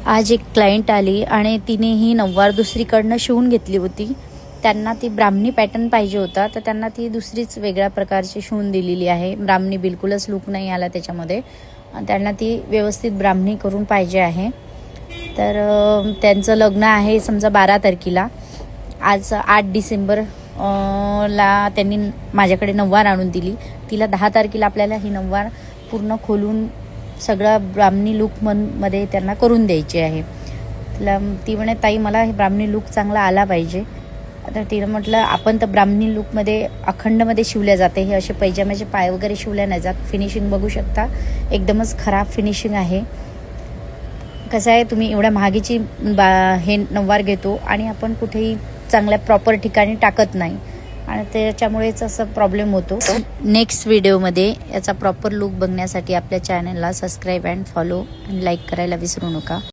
आज एक क्लायंट आली आणि तिने ही नऊवार दुसरीकडनं शिवून घेतली होती. त्यांना ती ब्राह्मणी पॅटर्न पाहिजे होता, तर त्यांना ती दुसरीच वेगळ्या प्रकारची शिवून दिलेली आहे. ब्राह्मणी बिलकुलच लूक नाही आला त्याच्यामध्ये. त्यांना ती व्यवस्थित ब्राह्मणी करून पाहिजे आहे. तर त्यांचं लग्न आहे समजा 12 तारखेला. आज 8 डिसेंबर ला त्यांनी माझ्याकडे नऊवार आणून दिली. तिला 10 तारखेला आपल्याला ही नऊवार पूर्ण खोलून सगळा ब्राह्मणी लूक मध्ये त्यांना करून द्यायची आहे. ती म्हणे ताई मला हे ब्राह्मणी लूक चांगला आला पाहिजे. आता तिला म्हटलं आपण तर ब्राह्मणी लूकमध्ये अखंडमध्ये शिवल्या जाते. हे असे पैजाम्याचे पाय वगैरे शिवल्या नाही जात. फिनिशिंग बघू शकता, एकदमच खराब फिनिशिंग आहे. कसं आहे, तुम्ही एवढ्या महागीची हे नऊवार घेतो आणि आपण कुठेही चांगल्या प्रॉपर ठिकाणी टाकत नाही आणि त्याच्यामुळेच असं प्रॉब्लेम होतो. नेक्स्ट व्हिडिओमध्ये याचा प्रॉपर लूक बघण्यासाठी आपल्या चॅनलला सबस्क्राईब अँड फॉलो आणि लाईक करायला विसरू नका.